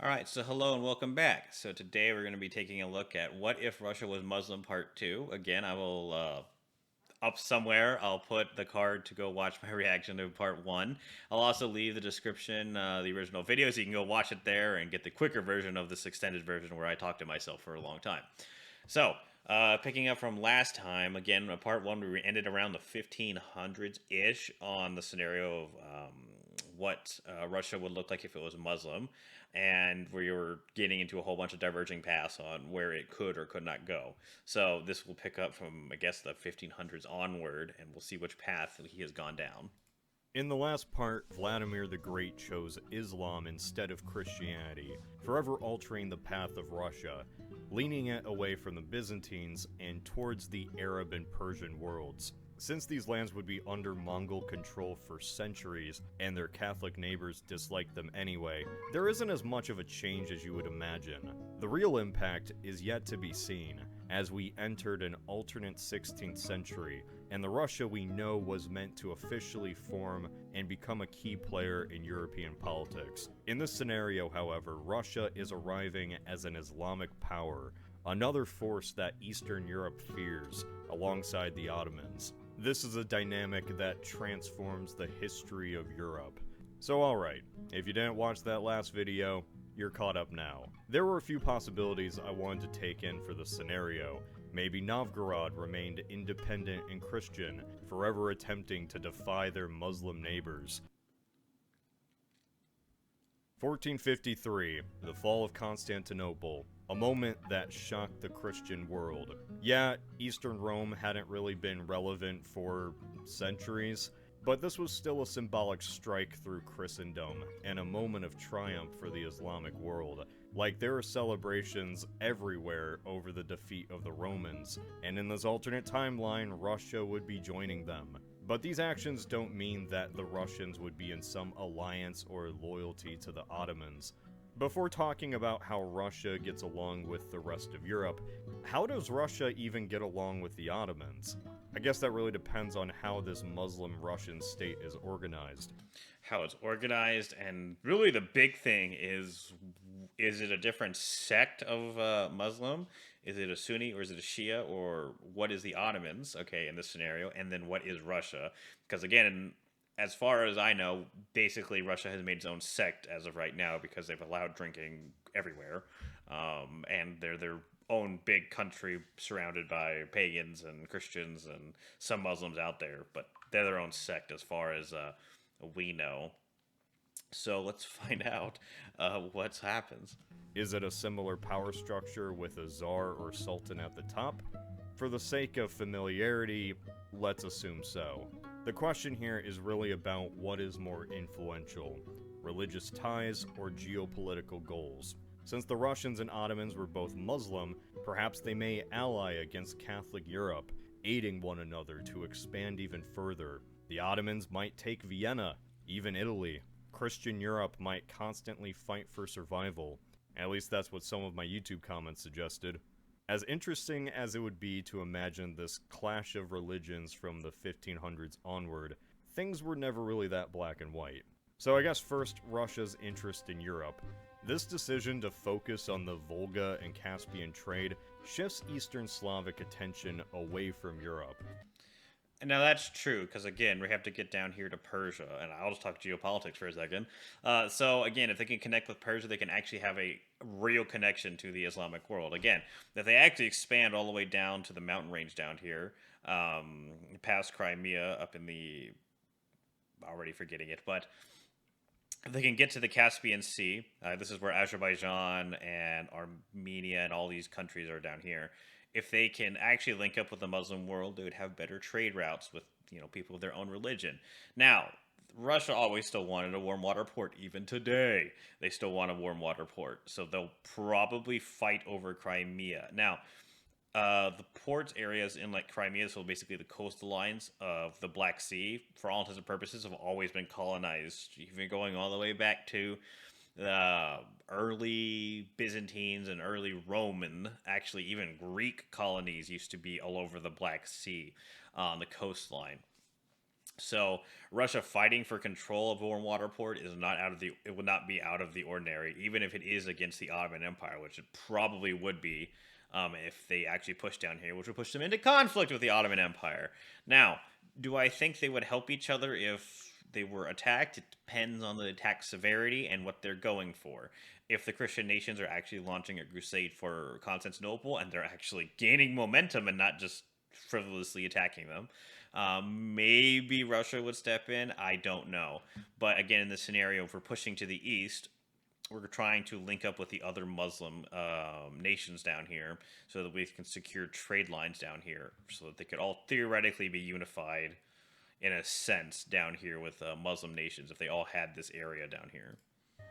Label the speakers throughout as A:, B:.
A: All right, so hello and welcome back. So today we're going to be taking a look at What If Russia Was Muslim Part 2. Again, I will, up somewhere, I'll put the card to go watch my reaction to Part 1. I'll also leave the description, the original video, so you can go watch it there and get the quicker version of this extended version where I talked to myself for a long time. So, picking up from last time, again, Part 1, we ended around the 1500s-ish on the scenario of what Russia would look like if it was Muslim, and we were getting into a whole bunch of diverging paths on where it could or could not go. So this will pick up from, I guess, the 1500s onward, and we'll see which path he has gone down.
B: In the last part, Vladimir the Great chose Islam instead of Christianity, forever altering the path of Russia, leaning it away from the Byzantines and towards the Arab and Persian worlds. Since these lands would be under Mongol control for centuries, and their Catholic neighbors disliked them anyway, there isn't as much of a change as you would imagine. The real impact is yet to be seen, as we entered an alternate 16th century, and the Russia we know was meant to officially form and become a key player in European politics. In this scenario, however, Russia is arriving as an Islamic power, another force that Eastern Europe fears, alongside the Ottomans. This is a dynamic that transforms the history of Europe. So alright, if you didn't watch that last video, you're caught up now. There were a few possibilities I wanted to take in for the scenario. Maybe Novgorod remained independent and Christian, forever attempting to defy their Muslim neighbors. 1453, the fall of Constantinople, a moment that shocked the Christian world. Yeah, Eastern Rome hadn't really been relevant for centuries, but this was still a symbolic strike through Christendom, and a moment of triumph for the Islamic world. Like, there are celebrations everywhere over the defeat of the Romans, and in this alternate timeline, Russia would be joining them. But these actions don't mean that the Russians would be in some alliance or loyalty to the Ottomans. Before talking about how Russia gets along with the rest of Europe, how does Russia even get along with the Ottomans? I guess that really depends on how this Muslim Russian state is organized.
A: How it's organized, and really the big thing is it a different sect of Muslim? Is it a Sunni or is it a Shia, or what is the Ottomans, okay, in this scenario? And then what is Russia? Because again, as far as I know, basically Russia has made its own sect as of right now because they've allowed drinking everywhere, and they're their own big country surrounded by pagans and Christians and some Muslims out there, but they're their own sect as far as we know. So let's find out what happens.
B: Is it a similar power structure with a czar or sultan at the top? For the sake of familiarity, let's assume so. The question here is really about what is more influential, religious ties or geopolitical goals. Since the Russians and Ottomans were both Muslim, perhaps they may ally against Catholic Europe, aiding one another to expand even further. The Ottomans might take Vienna, even Italy. Christian Europe might constantly fight for survival. At least that's what some of my YouTube comments suggested. As interesting as it would be to imagine this clash of religions from the 1500s onward, things were never really that black and white. So I guess first, Russia's interest in Europe. This decision to focus on the Volga and Caspian trade shifts Eastern Slavic attention away from Europe.
A: And now that's true, because again, we have to get down here to Persia, and I'll just talk geopolitics for a second. So again, if they can connect with Persia, they can actually have a real connection to the Islamic world. Again, if they actually expand all the way down to the mountain range down here, past Crimea, up in the, already forgetting it, but if they can get to the Caspian Sea, this is where Azerbaijan and Armenia and all these countries are down here. If they can actually link up with the Muslim world, they would have better trade routes with, people of their own religion. Now, Russia always still wanted a warm water port. Even today, they still want a warm water port. So they'll probably fight over Crimea. Now, the port areas in like Crimea, so basically the coastal lines of the Black Sea, for all intents and purposes, have always been colonized, even going all the way back to the early Byzantines and early Roman, actually even Greek colonies used to be all over the Black Sea on the coastline. So Russia fighting for control of Warm Water Port is not out of the it would not be out of the ordinary, even if it is against the Ottoman Empire, which it probably would be if they actually push down here, which would push them into conflict with the Ottoman Empire. Now, do I think they would help each other if they were attacked? It depends on the attack severity and what they're going for. If the Christian nations are actually launching a crusade for Constantinople and they're actually gaining momentum and not just frivolously attacking them, maybe Russia would step in. I don't know. But again, in this scenario, if we're pushing to the east, we're trying to link up with the other Muslim nations down here so that we can secure trade lines down here so that they could all theoretically be unified in a sense down here with Muslim nations if they all had this area down here.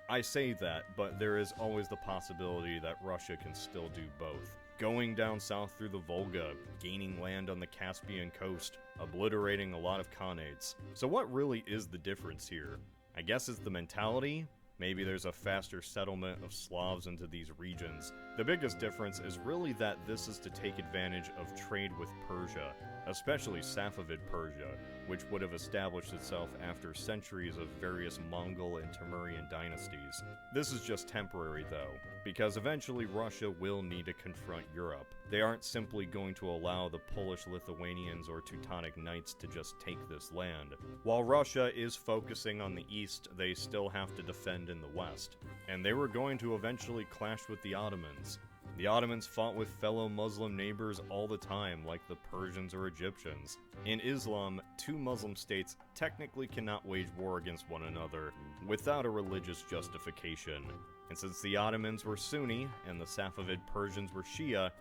B: I say that, but there is always the possibility that Russia can still do both. Going down south through the Volga, gaining land on the Caspian coast, obliterating a lot of khanates. So what really is the difference here? I guess it's the mentality? Maybe there's a faster settlement of Slavs into these regions. The biggest difference is really that this is to take advantage of trade with Persia, especially Safavid Persia, which would have established itself after centuries of various Mongol and Timurian dynasties. This is just temporary though, because eventually Russia will need to confront Europe. They aren't simply going to allow the Polish Lithuanians or Teutonic Knights to just take this land. While Russia is focusing on the east, they still have to defend in the west. And they were going to eventually clash with the Ottomans. The Ottomans fought with fellow Muslim neighbors all the time, like the Persians or Egyptians. In Islam, two Muslim states technically cannot wage war against one another without a religious justification. And since the Ottomans were Sunni and the Safavid Persians were Shia,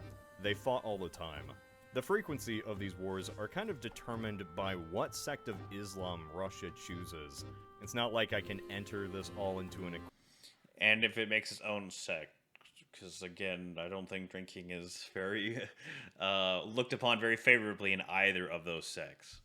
B: they fought all the time. The frequency of these wars are kind of determined by what sect of Islam Russia chooses. It's not like I can enter this all into an...
A: And if it makes its own sect, because again, I don't think drinking is very looked upon very favorably in either of those sects.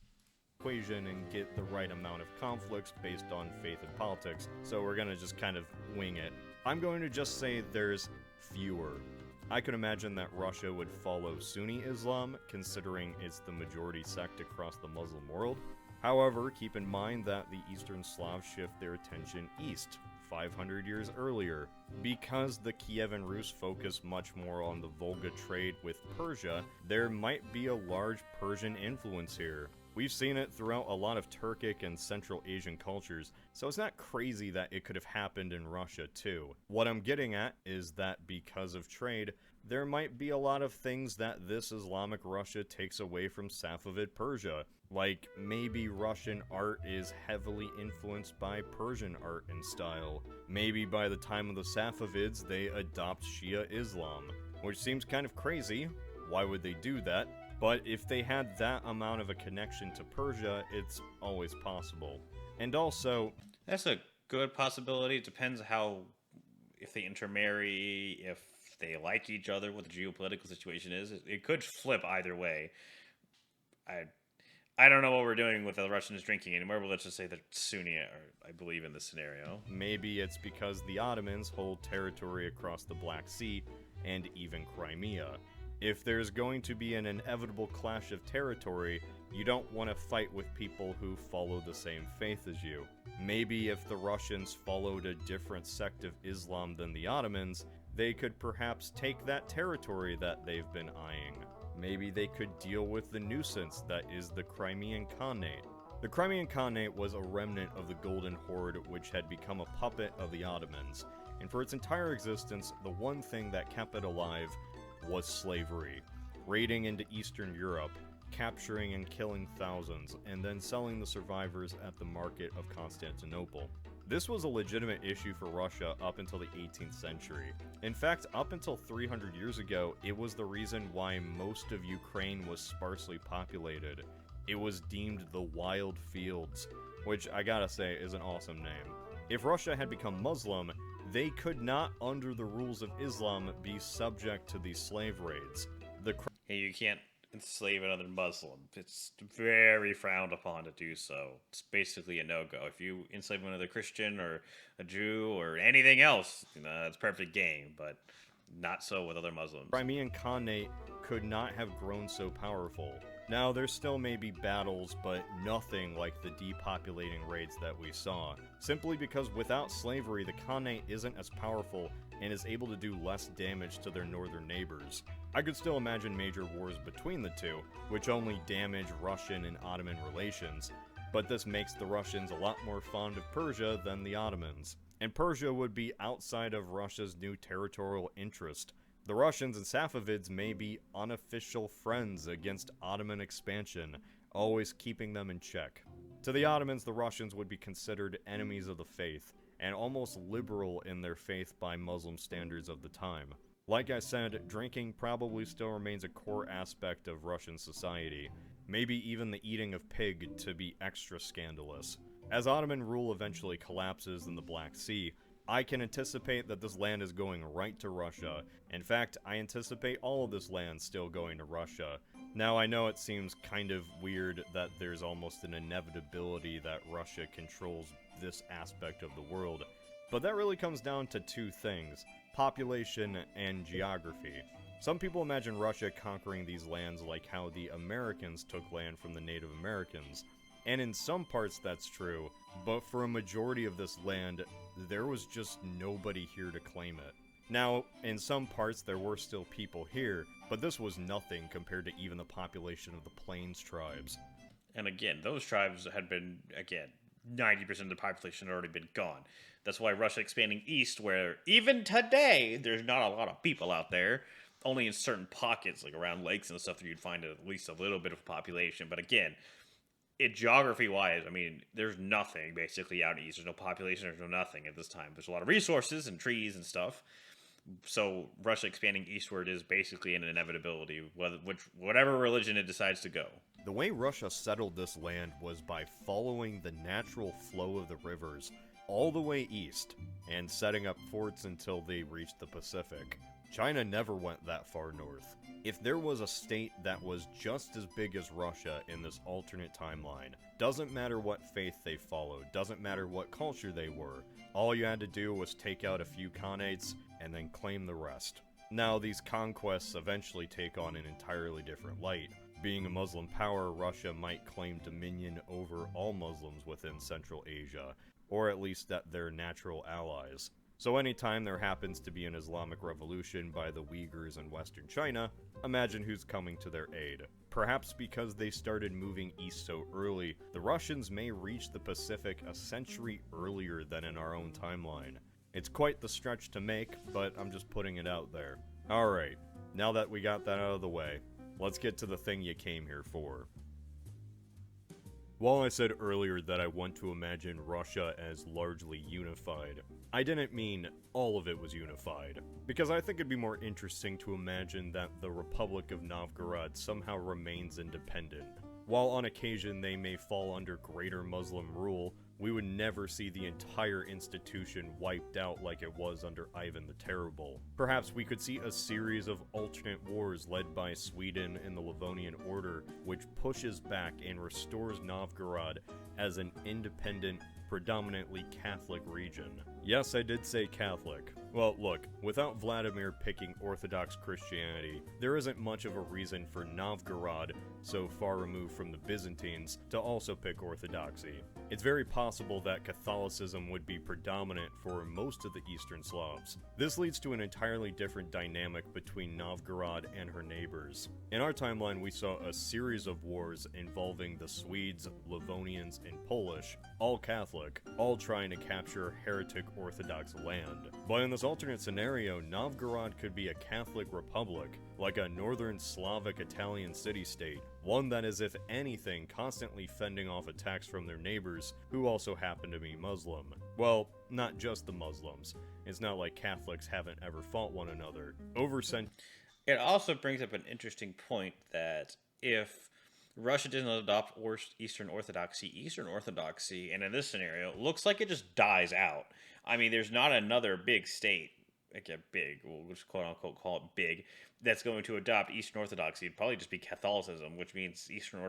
B: Equation and get the right amount of conflicts based on faith and politics, so we're gonna just kind of wing it. I'm going to just say there's fewer. I could imagine that Russia would follow Sunni Islam, considering it's the majority sect across the Muslim world. However, keep in mind that the Eastern Slavs shift their attention east, 500 years earlier. Because the Kievan Rus focus much more on the Volga trade with Persia, there might be a large Persian influence here. We've seen it throughout a lot of Turkic and Central Asian cultures, so it's not crazy that it could have happened in Russia too. What I'm getting at is that because of trade, there might be a lot of things that this Islamic Russia takes away from Safavid Persia. Like, maybe Russian art is heavily influenced by Persian art and style. Maybe by the time of the Safavids, they adopt Shia Islam, which seems kind of crazy. Why would they do that? But if they had that amount of a connection to Persia, it's always possible. And also...
A: That's a good possibility. It depends if they intermarry, if they like each other, what the geopolitical situation is. It could flip either way. I don't know what we're doing with the Russians drinking anymore, but let's just say that Sunni are, I believe, in this scenario.
B: Maybe it's because the Ottomans hold territory across the Black Sea and even Crimea. If there's going to be an inevitable clash of territory, you don't want to fight with people who follow the same faith as you. Maybe if the Russians followed a different sect of Islam than the Ottomans, they could perhaps take that territory that they've been eyeing. Maybe they could deal with the nuisance that is the Crimean Khanate. The Crimean Khanate was a remnant of the Golden Horde, which had become a puppet of the Ottomans, and for its entire existence, the one thing that kept it alive was slavery, raiding into Eastern Europe, capturing and killing thousands, and then selling the survivors at the market of Constantinople. This was a legitimate issue for Russia up until the 18th century. In fact, up until 300 years ago, it was the reason why most of Ukraine was sparsely populated. It was deemed the Wild Fields, which I gotta say is an awesome name. If Russia had become Muslim, they could not, under the rules of Islam, be subject to these slave raids.
A: Hey, you can't enslave another Muslim. It's very frowned upon to do so. It's basically a no-go. If you enslave another Christian or a Jew or anything else, it's perfect game, but not so with other Muslims.
B: Crimean Khanate could not have grown so powerful. Now, there still may be battles, but nothing like the depopulating raids that we saw, simply because without slavery, the Khanate isn't as powerful and is able to do less damage to their northern neighbors. I could still imagine major wars between the two, which only damage Russian and Ottoman relations, but this makes the Russians a lot more fond of Persia than the Ottomans. And Persia would be outside of Russia's new territorial interest. The Russians and Safavids may be unofficial friends against Ottoman expansion, always keeping them in check. To the Ottomans, the Russians would be considered enemies of the faith, and almost liberal in their faith by Muslim standards of the time. Like I said, drinking probably still remains a core aspect of Russian society, maybe even the eating of pig to be extra scandalous. As Ottoman rule eventually collapses in the Black Sea, I can anticipate that this land is going right to Russia. In fact, I anticipate all of this land still going to Russia. Now, I know it seems kind of weird that there's almost an inevitability that Russia controls this aspect of the world, but that really comes down to two things: population and geography. Some people imagine Russia conquering these lands like how the Americans took land from the Native Americans. And in some parts that's true, but for a majority of this land, there was just nobody here to claim it. Now, in some parts there were still people here, but this was nothing compared to even the population of the Plains tribes.
A: And again, those tribes had been, again, 90% of the population had already been gone. That's why Russia expanding east, where even today, there's not a lot of people out there. Only in certain pockets, like around lakes and stuff, that you'd find at least a little bit of population. But again, geography-wise, I mean, there's nothing basically out east. There's no population, there's no nothing at this time. There's a lot of resources and trees and stuff. So Russia expanding eastward is basically an inevitability, whatever religion it decides to go.
B: The way Russia settled this land was by following the natural flow of the rivers all the way east, and setting up forts until they reached the Pacific. China never went that far north. If there was a state that was just as big as Russia in this alternate timeline, doesn't matter what faith they followed, doesn't matter what culture they were, all you had to do was take out a few khanates and then claim the rest. Now, these conquests eventually take on an entirely different light. Being a Muslim power, Russia might claim dominion over all Muslims within Central Asia, or at least that they're natural allies. So anytime there happens to be an Islamic revolution by the Uyghurs in Western China, imagine who's coming to their aid. Perhaps because they started moving east so early, the Russians may reach the Pacific a century earlier than in our own timeline. It's quite the stretch to make, but I'm just putting it out there. Alright, now that we got that out of the way, let's get to the thing you came here for. While I said earlier that I want to imagine Russia as largely unified, I didn't mean all of it was unified, because I think it'd be more interesting to imagine that the Republic of Novgorod somehow remains independent. While on occasion they may fall under greater Muslim rule, we would never see the entire institution wiped out like it was under Ivan the Terrible. Perhaps we could see a series of alternate wars led by Sweden and the Livonian Order, which pushes back and restores Novgorod as an independent, predominantly Catholic region. Yes, I did say Catholic. Well, look, without Vladimir picking Orthodox Christianity, there isn't much of a reason for Novgorod, so far removed from the Byzantines, to also pick Orthodoxy. It's very possible that Catholicism would be predominant for most of the Eastern Slavs. This leads to an entirely different dynamic between Novgorod and her neighbors. In our timeline, we saw a series of wars involving the Swedes, Livonians, and Polish, all Catholic, all trying to capture heretic Orthodox land. But in this alternate scenario, Novgorod could be a Catholic republic, like a northern Slavic Italian city-state, one that is, if anything, constantly fending off attacks from their neighbors, who also happen to be Muslim. Well, not just the Muslims. It's not like Catholics haven't ever fought one another.
A: It also brings up an interesting point that if Russia doesn't adopt Eastern Orthodoxy, and in this scenario, looks like it just dies out. I mean, there's not another big state, again, big, we'll just quote unquote call it big, that's going to adopt Eastern Orthodoxy. It'd probably just be Catholicism, which means Eastern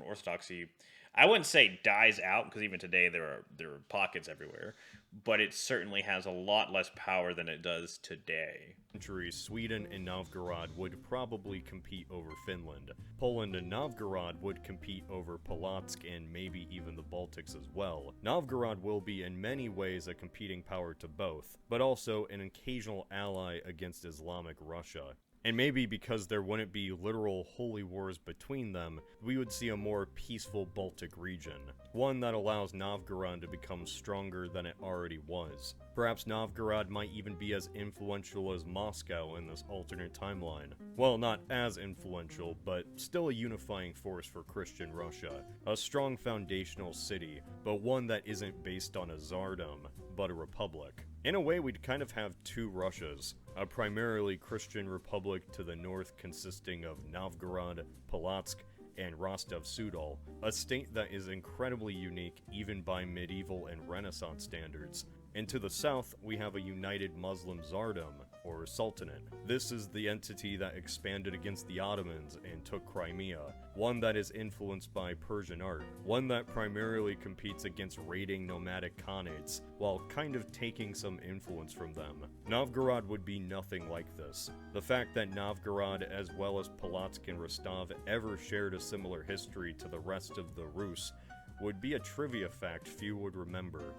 A: Orthodoxy, I wouldn't say dies out, because even today there are pockets everywhere, but it certainly has a lot less power than it does today.
B: Centuries, Sweden and Novgorod would probably compete over Finland. Poland and Novgorod would compete over Polotsk and maybe even the Baltics as well. Novgorod will be in many ways a competing power to both, but also an occasional ally against Islamic Russia. And maybe because there wouldn't be literal holy wars between them, we would see a more peaceful Baltic region. One that allows Novgorod to become stronger than it already was. Perhaps Novgorod might even be as influential as Moscow in this alternate timeline. Well, not as influential, but still a unifying force for Christian Russia. A strong foundational city, but one that isn't based on a tsardom, but a republic. In a way, we'd kind of have two Russias, a primarily Christian republic to the north consisting of Novgorod, Polotsk, and Rostov-Sudol, a state that is incredibly unique even by medieval and Renaissance standards. And to the south, we have a united Muslim Tsardom, or Sultanate. This is the entity that expanded against the Ottomans and took Crimea, one that is influenced by Persian art, one that primarily competes against raiding nomadic khanates, while kind of taking some influence from them. Novgorod would be nothing like this. The fact that Novgorod, as well as Polotsk and Rostov, ever shared a similar history to the rest of the Rus would be a trivia fact few would remember.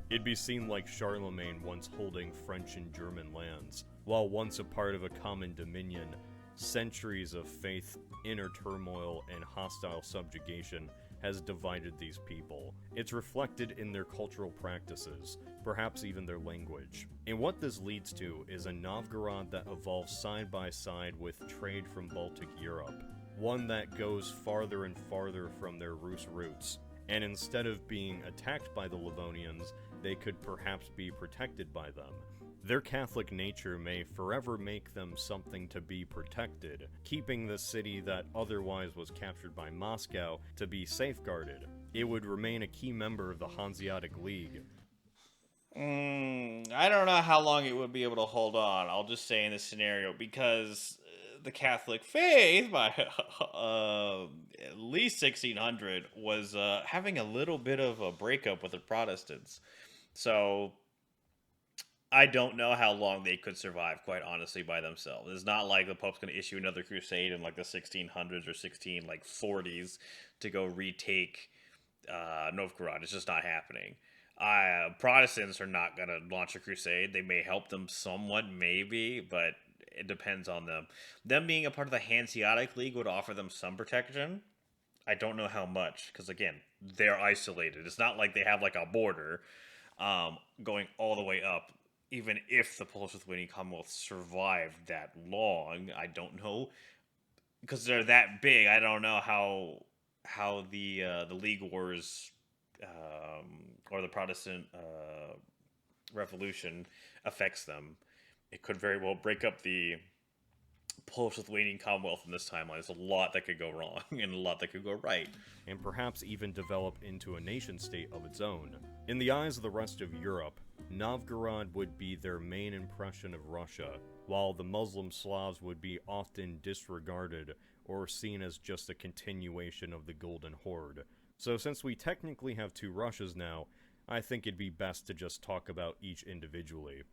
B: It'd be seen like Charlemagne once holding French and German lands. While once a part of a common dominion, centuries of faith, inner turmoil, and hostile subjugation has divided these people. It's reflected in their cultural practices, perhaps even their language. And what this leads to is a Novgorod that evolves side by side with trade from Baltic Europe, one that goes farther and farther from their Rus roots. And instead of being attacked by the Livonians, they could perhaps be protected by them. Their Catholic nature may forever make them something to be protected, keeping the city that otherwise was captured by Moscow to be safeguarded. It would remain a key member of the Hanseatic League.
A: I don't know how long it would be able to hold on. I'll just say in this scenario, because the Catholic faith, by at least 1600, was having a little bit of a breakup with the Protestants. So I don't know how long they could survive, quite honestly, by themselves. It's not like the Pope's going to issue another crusade in like the 1600s or 1640s to go retake Novgorod. It's just not happening. Protestants are not going to launch a crusade. They may help them somewhat, maybe, but it depends on them. Them being a part of the Hanseatic League would offer them some protection. I don't know how much, because again, they're isolated. It's not like they have like a border going all the way up. Even if the Polish-Lithuanian Commonwealth survived that long, I don't know, because they're that big. I don't know how the League Wars or the Protestant Revolution affects them. It could very well break up the Polish-Lithuanian Commonwealth in this timeline. There's a lot that could go wrong and a lot that could go right.
B: And perhaps even develop into a nation-state of its own. In the eyes of the rest of Europe, Novgorod would be their main impression of Russia, while the Muslim Slavs would be often disregarded or seen as just a continuation of the Golden Horde. So since we technically have two Russias now, I think it'd be best to just talk about each individually.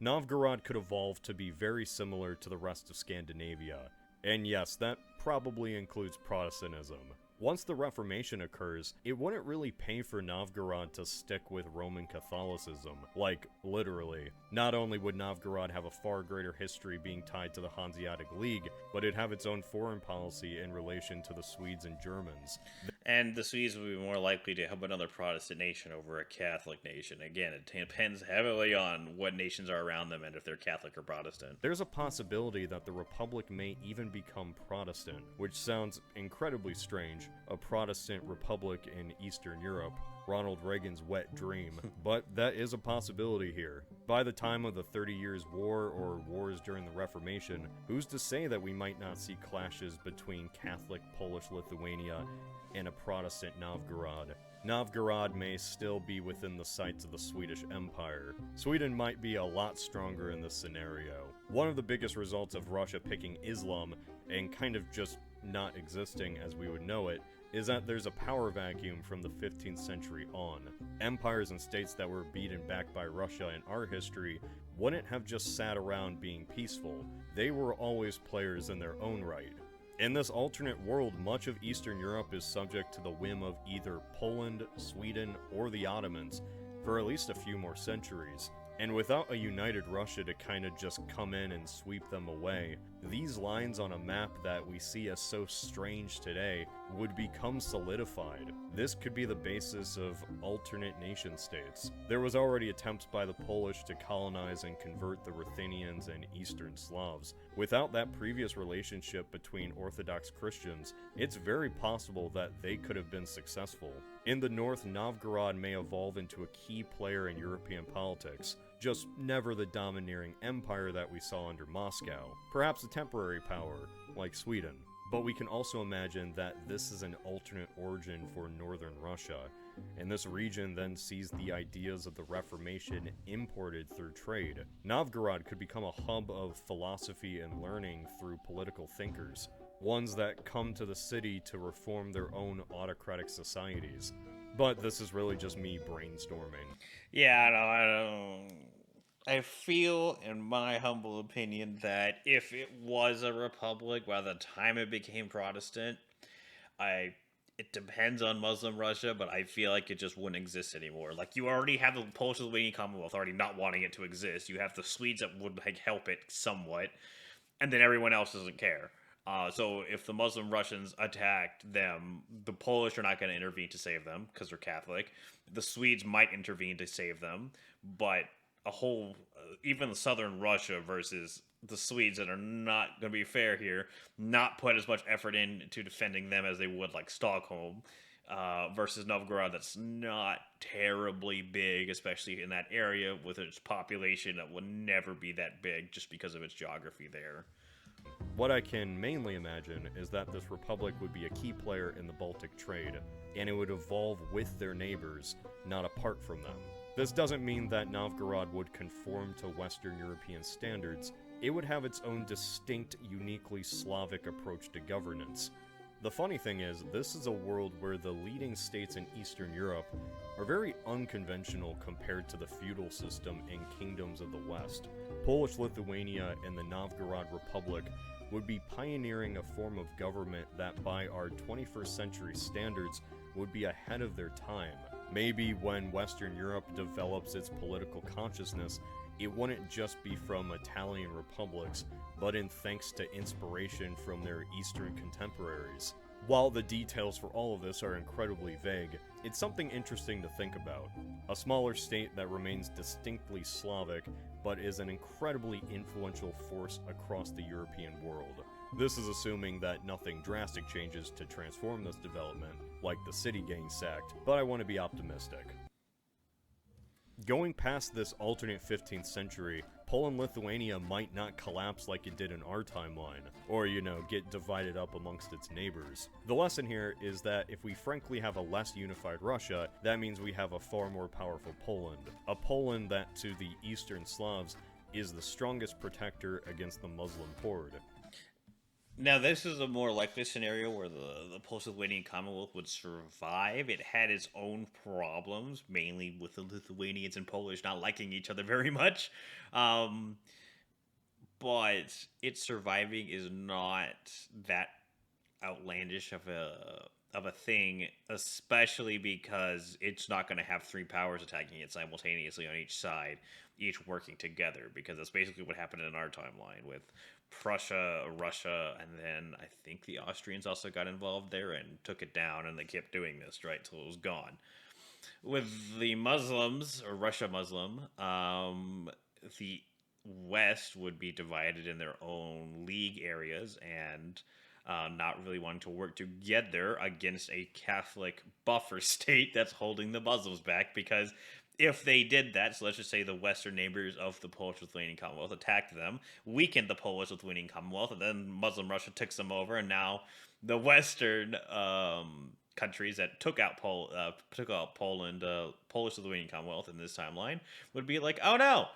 B: Novgorod could evolve to be very similar to the rest of Scandinavia, and yes, that probably includes Protestantism. Once the Reformation occurs, it wouldn't really pay for Novgorod to stick with Roman Catholicism. Like, literally. Not only would Novgorod have a far greater history being tied to the Hanseatic League, but it'd have its own foreign policy in relation to the Swedes and Germans.
A: And the Swedes would be more likely to help another Protestant nation over a Catholic nation. Again, it depends heavily on what nations are around them and if they're Catholic or Protestant.
B: There's a possibility that the Republic may even become Protestant, which sounds incredibly strange. A Protestant republic in Eastern Europe, Ronald Reagan's wet dream, but that is a possibility here. By the time of the 30 Years' War or wars during the Reformation, who's to say that we might not see clashes between Catholic Polish Lithuania and a Protestant Novgorod? Novgorod may still be within the sights of the Swedish Empire. Sweden might be a lot stronger in this scenario. One of the biggest results of Russia picking Islam and kind of just not existing as we would know it is that there's a power vacuum from the 15th century on. Empires and states that were beaten back by Russia in our history wouldn't have just sat around being peaceful, they were always players in their own right. In this alternate world, much of Eastern Europe is subject to the whim of either Poland, Sweden, or the Ottomans for at least a few more centuries. And without a united Russia to kind of just come in and sweep them away, these lines on a map that we see as so strange today would become solidified. This could be the basis of alternate nation states. There was already attempts by the Polish to colonize and convert the Ruthenians and Eastern Slavs. Without that previous relationship between Orthodox Christians, it's very possible that they could have been successful. In the north, Novgorod may evolve into a key player in European politics, just never the domineering empire that we saw under Moscow. Perhaps a temporary power, like Sweden. But we can also imagine that this is an alternate origin for northern Russia, and this region then sees the ideas of the Reformation imported through trade. Novgorod could become a hub of philosophy and learning through political thinkers, ones that come to the city to reform their own autocratic societies. But this is really just me brainstorming.
A: Yeah, I don't. I feel, in my humble opinion, that if it was a republic by the time it became Protestant, I it depends on Muslim Russia, but I feel like it just wouldn't exist anymore. Like, you already have the Polish-Lithuanian Commonwealth already not wanting it to exist. You have the Swedes that would like help it somewhat, and then everyone else doesn't care. So if the Muslim Russians attacked them, the Polish are not going to intervene to save them because they're Catholic. The Swedes might intervene to save them, but even southern Russia versus the Swedes that are not going to be fair here, not put as much effort into defending them as they would like Stockholm, versus Novgorod that's not terribly big, especially in that area with its population that will never be that big just because of its geography there.
B: What I can mainly imagine is that this republic would be a key player in the Baltic trade, and it would evolve with their neighbors, not apart from them. This doesn't mean that Novgorod would conform to Western European standards. It would have its own distinct, uniquely Slavic approach to governance. The funny thing is, this is a world where the leading states in Eastern Europe are very unconventional compared to the feudal system and kingdoms of the West. Polish Lithuania and the Novgorod Republic would be pioneering a form of government that by our 21st century standards would be ahead of their time. Maybe when Western Europe develops its political consciousness, it wouldn't just be from Italian republics, but in thanks to inspiration from their Eastern contemporaries. While the details for all of this are incredibly vague, it's something interesting to think about. A smaller state that remains distinctly Slavic, but is an incredibly influential force across the European world. This is assuming that nothing drastic changes to transform this development, like the city getting sacked, but I want to be optimistic. Going past this alternate 15th century, Poland-Lithuania might not collapse like it did in our timeline, or, get divided up amongst its neighbors. The lesson here is that if we frankly have a less unified Russia, that means we have a far more powerful Poland. A Poland that, to the Eastern Slavs, is the strongest protector against the Muslim horde.
A: Now, this is a more likely scenario where the Polish-Lithuanian Commonwealth would survive. It had its own problems, mainly with the Lithuanians and Polish not liking each other very much. But its surviving is not that outlandish of a thing, especially because it's not going to have three powers attacking it simultaneously on each side, each working together, because that's basically what happened in our timeline with Prussia, Russia, and then I think the Austrians also got involved there and took it down, and they kept doing this right till it was gone. With the Muslims, or Russia Muslim, the West would be divided in their own league areas and not really wanting to work together against a Catholic buffer state that's holding the Muslims back, because if they did that, so let's just say the Western neighbors of the Polish-Lithuanian Commonwealth attacked them, weakened the Polish-Lithuanian Commonwealth, and then Muslim Russia took them over, and now the Western countries that took out Poland, Polish-Lithuanian Commonwealth in this timeline, would be like, oh no,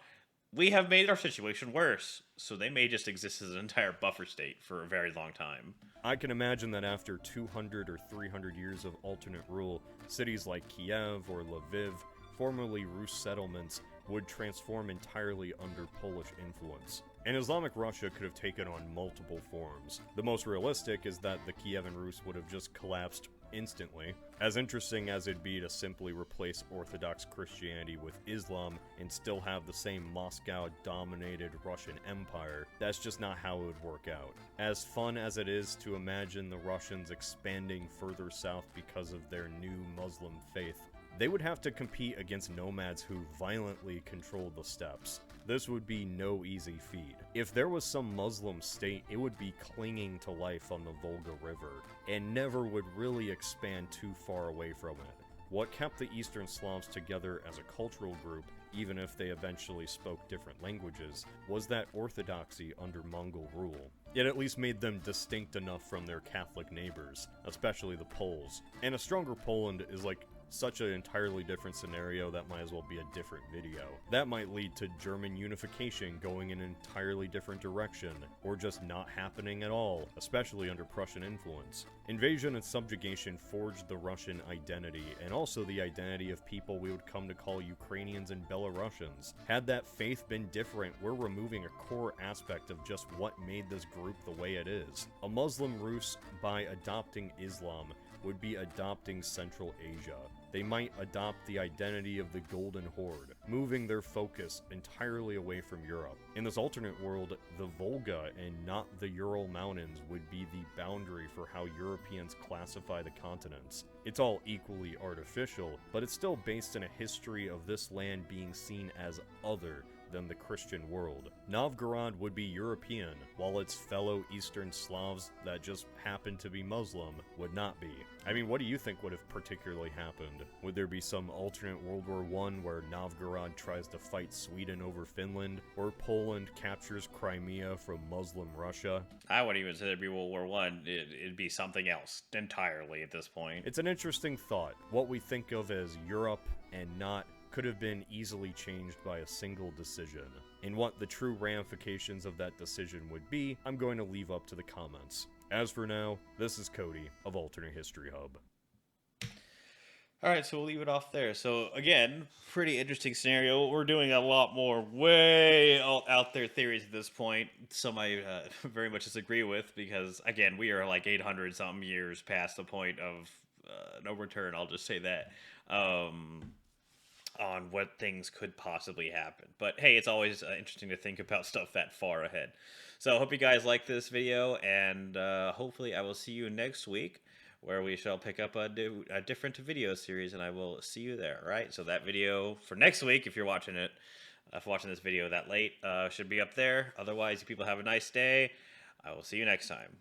A: we have made our situation worse, so they may just exist as an entire buffer state for a very long time.
B: I can imagine that after 200 or 300 years of alternate rule, cities like Kiev or Lviv, formerly Rus settlements, would transform entirely under Polish influence. And Islamic Russia could have taken on multiple forms. The most realistic is that the Kievan Rus would have just collapsed instantly. As interesting as it'd be to simply replace Orthodox Christianity with Islam and still have the same Moscow-dominated Russian Empire, that's just not how it would work out. As fun as it is to imagine the Russians expanding further south because of their new Muslim faith, they would have to compete against nomads who violently controlled the steppes. This would be no easy feat. If there was some Muslim state, it would be clinging to life on the Volga River, and never would really expand too far away from it. What kept the Eastern Slavs together as a cultural group, even if they eventually spoke different languages, was that orthodoxy under Mongol rule. It at least made them distinct enough from their Catholic neighbors, especially the Poles. And a stronger Poland is like such an entirely different scenario that might as well be a different video. That might lead to German unification going in an entirely different direction, or just not happening at all, especially under Prussian influence. Invasion and subjugation forged the Russian identity, and also the identity of people we would come to call Ukrainians and Belarusians. Had that faith been different, we're removing a core aspect of just what made this group the way it is. A Muslim Rus, by adopting Islam, would be adopting Central Asia. They might adopt the identity of the Golden Horde, moving their focus entirely away from Europe. In this alternate world, the Volga and not the Ural Mountains would be the boundary for how Europeans classify the continents. It's all equally artificial, but it's still based in a history of this land being seen as other than the Christian world. Novgorod would be European, while its fellow Eastern Slavs that just happened to be Muslim would not be. I mean, what do you think would have particularly happened? Would there be some alternate World War I where Novgorod tries to fight Sweden over Finland, or Poland captures Crimea from Muslim Russia?
A: I wouldn't even say there'd be World War One. It'd be something else entirely at this point.
B: It's an interesting thought. What we think of as Europe and not could have been easily changed by a single decision. And what the true ramifications of that decision would be, I'm going to leave up to the comments. As for now, this is Cody of Alternate History Hub.
A: All right, so we'll leave it off there. So again, pretty interesting scenario. We're doing a lot more way out there theories at this point. Some I very much disagree with because, again, we are like 800 something years past the point of no return. I'll just say that. On what things could possibly happen. But hey, it's always interesting to think about stuff that far ahead. So I hope you guys like this video, and hopefully I will see you next week, where we shall pick up a different video series, and I will see you there, right? So that video for next week, if you're watching it, if watching this video that late, should be up there. Otherwise, you people have a nice day. I will see you next time.